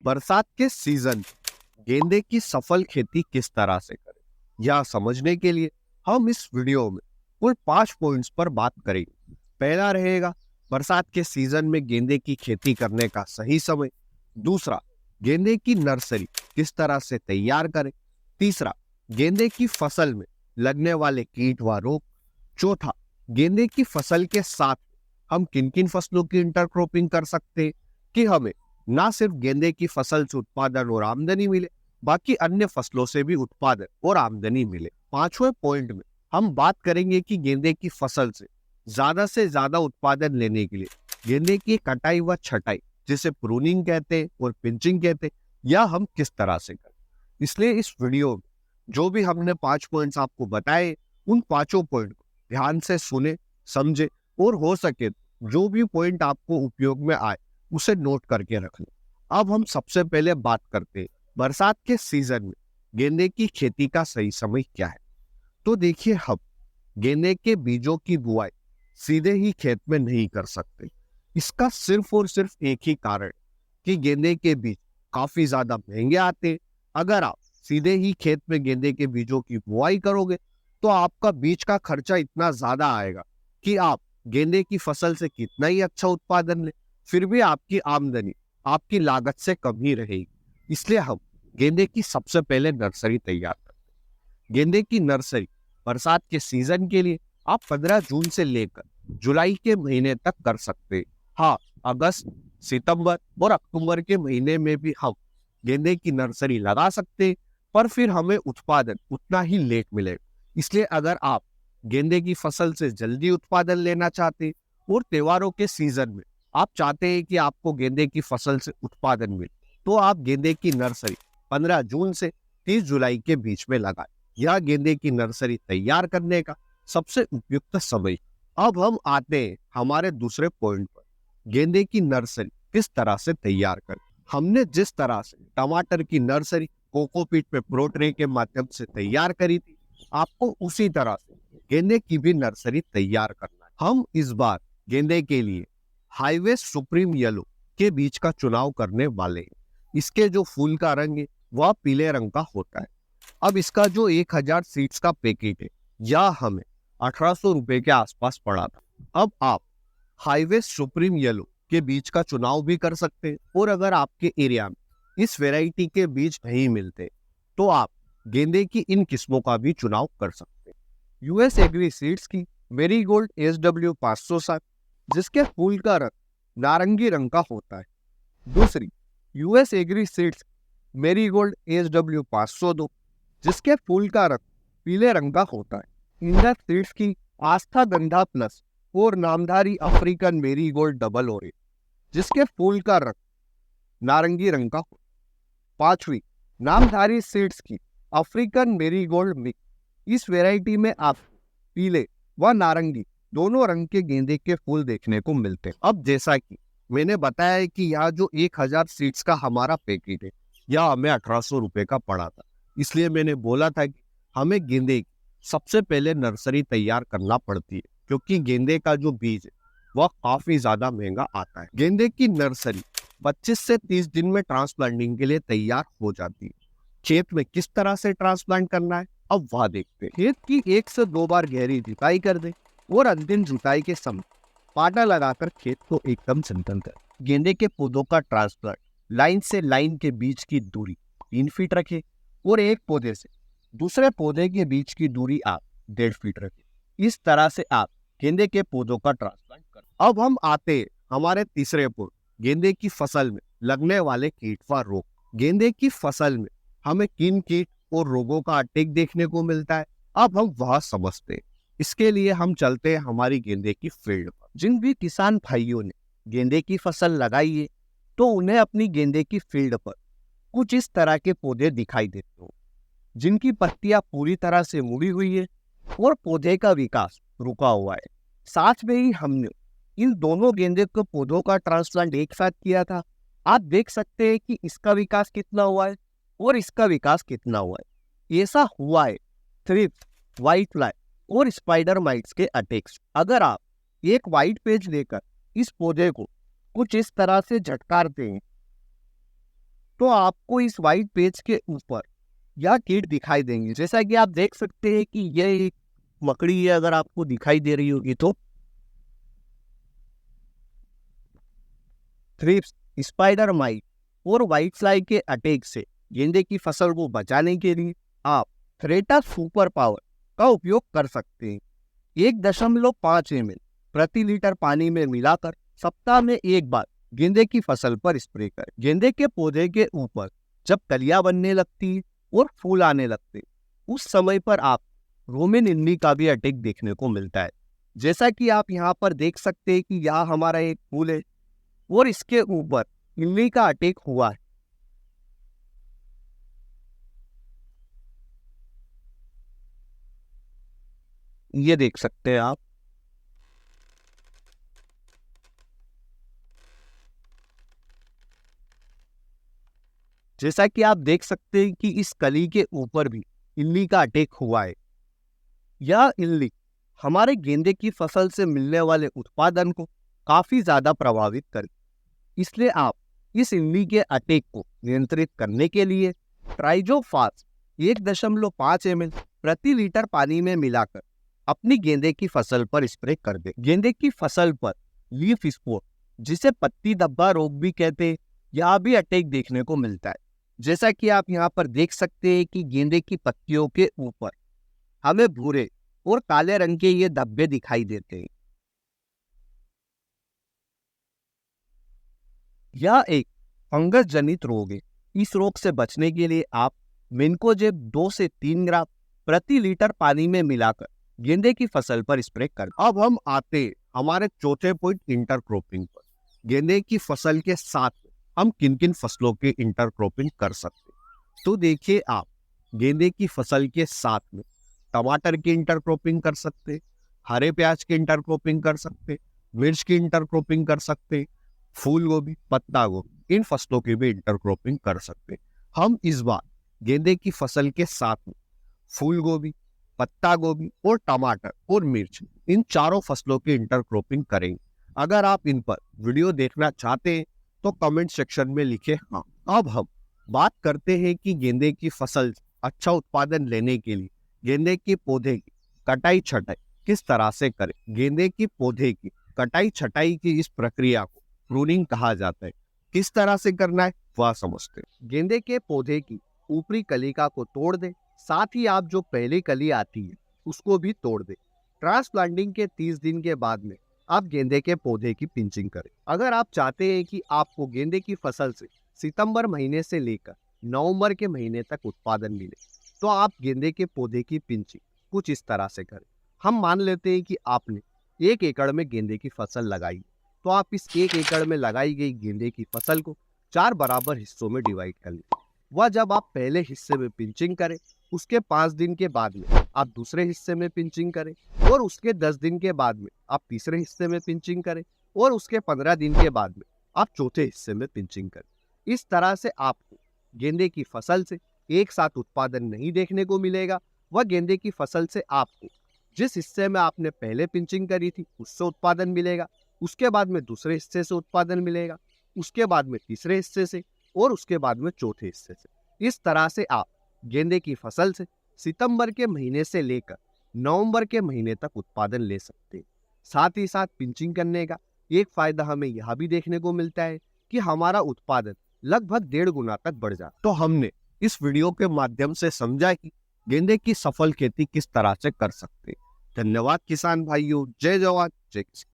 बरसात के सीजन गेंदे की सफल खेती किस तरह से करें, यह समझने के लिए हम इस वीडियो में कुल 5 पॉइंट्स पर बात करेंगे। पहला रहेगा बरसात के सीजन में गेंदे की खेती करने का सही समय। दूसरा, गेंदे की नर्सरी किस तरह से तैयार करें। तीसरा, गेंदे की फसल में लगने वाले कीट व रोग। चौथा, गेंदे की फसल के साथ हम किन किन फसलों की इंटरक्रॉपिंग कर सकते हैं कि हमें ना सिर्फ गेंदे की फसल से उत्पादन और आमदनी मिले, बाकी अन्य फसलों से भी उत्पादन और आमदनी मिले। पांचवें पॉइंट में हम बात करेंगे कि गेंदे की फसल से ज्यादा उत्पादन लेने के लिए गेंदे की कटाई व छटाई, जिसे प्रूनिंग कहते हैं और पिंचिंग कहते हैं, यह हम किस तरह से करें। इसलिए इस वीडियो में जो भी हमने 5 पॉइंट्स आपको बताए, उन पांचों पॉइंट को ध्यान से सुने, समझे और हो सके जो भी पॉइंट आपको उपयोग में आए उसे नोट करके रख लें। अब हम सबसे पहले बात करते हैं बरसात के सीजन में गेंदे की खेती का सही समय क्या है। तो देखिए, हम गेंदे के बीजों की बुआई सीधे ही खेत में नहीं कर सकते। इसका सिर्फ और सिर्फ एक ही कारण कि गेंदे के बीज काफी ज्यादा महंगे आते हैं। अगर आप सीधे ही खेत में गेंदे के बीजों की बुआई करोगे तो आपका बीज का खर्चा इतना ज्यादा आएगा कि आप गेंदे की फसल से कितना ही अच्छा उत्पादन ले, फिर भी आपकी आमदनी आपकी लागत से कम ही रहेगी। इसलिए हम गेंदे की सबसे पहले नर्सरी तैयार करते हैं। गेंदे की नर्सरी बरसात के सीजन के लिए आप 15 जून से लेकर जुलाई के महीने तक कर सकते हैं। हाँ, अगस्त, सितंबर और अक्टूबर के महीने में भी हम गेंदे की नर्सरी लगा सकते हैं, पर फिर हमें उत्पादन उतना ही लेट मिलेगा। इसलिए अगर आप गेंदे की फसल से जल्दी उत्पादन लेना चाहते हैं और त्योहारों के सीजन में आप चाहते हैं कि आपको गेंदे की फसल से उत्पादन मिले, तो आप गेंदे की नर्सरी 15 जून से 30 जुलाई के बीच में लगाएं। यह गेंदे की नर्सरी तैयार करने का सबसे उपयुक्त समय। अब हम आते हैं हमारे दूसरे पॉइंट पर, गेंदे की नर्सरी किस तरह से तैयार करें। हमने जिस तरह से टमाटर की नर्सरी कोकोपीट पे प्रो ट्रे के माध्यम से तैयार करी थी, आपको उसी तरह से गेंदे की भी नर्सरी तैयार करना है। हम इस बार गेंदे के लिए हाईवे सुप्रीम येलो के बीज का चुनाव करने वाले हैं। इसके जो फूल का रंग है वह पीले रंग का होता है। अब इसका जो 1000 सीड्स का पैकेट है, यह हमें 1800 रुपए के आसपास पड़ा था। अब आप हाईवे सुप्रीम येलो के बीज का चुनाव भी कर सकते हैं, और अगर आपके एरिया में इस वैरायटी के बीज नहीं मिलते तो आप गेंदे की इन किस्मों का भी चुनाव कर सकते हैं। यूएस एग्री सीड्स की मेरीगोल्ड SW 507, जिसके फूल का रंग नारंगी रंग का होता है। दूसरी US agree seeds marigold SW 502, जिसके फूल का रंग पीले रंग का होता है। इंडस सीड्स की आस्था गंधा प्लस और नामधारी अफ्रीकन मेरीगोल्ड डबल ऑरेंज, जिसके फूल का रंग नारंगी रंग का होता है। पांचवी नामधारी सीड्स की अफ्रीकन मेरीगोल्ड मिक्स, इस वैरायटी में आप पीले व नारंगी दोनों रंग के गेंदे के फूल देखने को मिलते हैं। अब जैसा कि मैंने बताया है कि यह जो 1000 सीड्स का हमारा पैकेट है, यह हमें 1800 रुपए का पड़ा था। इसलिए मैंने बोला था कि हमें गेंदे की सबसे पहले नर्सरी तैयार करना पड़ती है, क्योंकि गेंदे का जो बीज है वह काफी ज्यादा महंगा आता है। गेंदे की नर्सरी 25 से 30 दिन में ट्रांसप्लांटिंग के लिए तैयार हो जाती है। खेत में किस तरह से ट्रांसप्लांट करना है, अब वह देखते हैं। खेत की 1 से 2 बार गहरी जुताई कर दें और अंतिम जुताई के समय पाटा लगाकर खेत को एकदम समतल करें। गेंदे के पौधों का ट्रांसप्लांट लाइन से लाइन के बीच की दूरी 3 फीट रखें और एक पौधे से दूसरे पौधे के बीच की दूरी आप 1.5 फीट रखें। इस तरह से आप गेंदे के पौधों का ट्रांसप्लांट करें। अब हम आते हैं हमारे तीसरे पॉइंट, गेंदे की फसल में लगने वाले कीट व रोग। गेंदे की फसल में हमें किन कीट और रोगों का अटैक देखने को मिलता है, अब हम वह समझते हैं। इसके लिए हम चलते हैं हमारी गेंदे की फील्ड पर। जिन भी किसान भाइयों ने गेंदे की फसल लगाई है, तो उन्हें अपनी गेंदे की फील्ड पर कुछ इस तरह के पौधे दिखाई देते हो, जिनकी पत्तियां पूरी तरह से मुड़ी हुई है और पौधे का विकास रुका हुआ है। साथ में ही हमने इन दोनों गेंदे के पौधों का ट्रांसप्लांट एक साथ किया था। आप देख सकते हैं कि इसका विकास कितना हुआ है और इसका विकास कितना हुआ है। ऐसा हुआ है थ्रिप्स, व्हाइट फ्लाई और स्पाइडर माइट्स के अटैक्स। अगर आप एक व्हाइट पेज लेकर इस पौधे को कुछ इस तरह से झटकारते हैं, तो आपको इस व्हाइट पेज के ऊपर यह कीट दिखाई देंगे। जैसा कि आप देख सकते हैं कि यह एक मकड़ी है, अगर आपको दिखाई दे रही होगी तो थ्रिप्स, स्पाइडर माइट और व्हाइट फ्लाई के अटैक से गेंदे की फसल को बचाने के लिए आप थ्रेटा सुपर पावर का उपयोग कर सकते हैं। 1.5 ml प्रति लीटर पानी में मिलाकर सप्ताह में एक बार गेंदे की फसल पर स्प्रे करें। गेंदे के पौधे के ऊपर जब कलियां बनने लगती है और फूल आने लगते, उस समय पर आप रोमन इल्ली का भी अटैक देखने को मिलता है। जैसा कि आप यहाँ पर देख सकते हैं कि यह हमारा एक फूल है और इसके ऊपर इल्ली का अटैक हुआ है। ये देख सकते हैं आप। जैसा कि आप देख सकते हैं कि इस कली के ऊपर भी इल्ली का अटैक हुआ है। यह इल्ली हमारे गेंदे की फसल से मिलने वाले उत्पादन को काफी ज्यादा प्रभावित करे। इसलिए आप इस इल्ली के अटैक को नियंत्रित करने के लिए ट्राइजोफास 1.5 ml प्रति लीटर पानी में मिलाकर अपनी गेंदे की फसल पर स्प्रे कर दे। गेंदे की फसल पर लीफ स्पॉट, जिसे पत्ती धब्बा रोग भी कहते हैं, यह भी अटैक देखने को मिलता है। जैसा कि आप यहाँ पर देख सकते हैं कि गेंदे की पत्तियों के ऊपर हमें भूरे और काले रंग के ये धब्बे दिखाई देते हैं। यह एक फंगस जनित रोग है। इस रोग से बचने के लिए आप मेन्कोजेब 2 से 3 ग्राम प्रति लीटर पानी में मिलाकर गेंदे की फसल पर स्प्रे कर। अब हम आते हमारे चौथे पॉइंट, इंटरक्रॉपिंग पर। गेंदे की फसल के साथ हम किन किन फसलों के इंटरक्रॉपिंग कर सकते हैं? तो देखिए, आप गेंदे की फसल के साथ में टमाटर की इंटरक्रॉपिंग कर सकते, हरे प्याज की इंटरक्रॉपिंग कर सकते, मिर्च की इंटरक्रॉपिंग कर सकते, फूल गोभी, पत्ता गोभी, इन फसलों की भी इंटरक्रॉपिंग कर सकते। हम इस बार गेंदे की फसल के साथ में फूल गोभी, पत्ता गोभी और टमाटर और मिर्च, इन चारों फसलों की इंटरक्रॉपिंग करेंगे। अगर आप इन पर वीडियो देखना चाहते हैं तो कमेंट सेक्शन में लिखे हाँ। अब हम बात करते हैं कि गेंदे की फसल अच्छा उत्पादन लेने के लिए गेंदे के पौधे की कटाई छटाई किस तरह से करें। गेंदे के पौधे की कटाई छटाई की इस प्रक्रिया को प्रूनिंग कहा जाता है। किस तरह से करना है वह समझते हैं। गेंदे के पौधे की ऊपरी कलिका को तोड़ दें, साथ ही आप जो पहली कली आती है उसको भी तोड़ दें। ट्रांसप्लांटिंग के 30 दिन के बाद में आप गेंदे के पौधे की पिंचिंग करें। अगर आप चाहते हैं कि आपको गेंदे की फसल से सितंबर महीने से लेकर नवंबर के महीने तक उत्पादन मिले, तो आप गेंदे के पौधे की पिंचिंग कुछ इस तरह से करें। हम मान लेते हैं कि आपने 1 एकड़ में गेंदे की फसल लगाई, तो आप इस 1 एकड़ में लगाई गई गेंदे की फसल को 4 बराबर हिस्सों में डिवाइड कर लें। वह जब आप पहले हिस्से में पिंचिंग करें, उसके 5 दिन के बाद में आप दूसरे हिस्से में पिंचिंग करें, और उसके 10 दिन के बाद में आप तीसरे हिस्से में पिंचिंग करें, और उसके 15 दिन के बाद में आप चौथे हिस्से में पिंचिंग करें। इस तरह से आपको गेंदे की फसल से एक साथ उत्पादन नहीं देखने को मिलेगा। वह गेंदे की फसल से आपको जिस हिस्से में आपने पहले पिंचिंग करी थी उससे उत्पादन मिलेगा, उसके बाद में दूसरे हिस्से से उत्पादन मिलेगा, उसके बाद में तीसरे हिस्से से, और उसके बाद में चौथे हिस्से से। इस तरह से आप गेंदे की फसल से सितंबर के महीने से लेकर नवंबर के महीने तक उत्पादन ले सकते हैं। साथ ही साथ पिंचिंग करने का एक फायदा हमें यह भी देखने को मिलता है कि हमारा उत्पादन लगभग 1.5 गुना तक बढ़ जाता। तो हमने इस वीडियो के माध्यम से समझा कि गेंदे की सफल खेती किस तरह से कर सकते हैं। धन्यवाद किसान भाइयों। जय जवान जय किसान।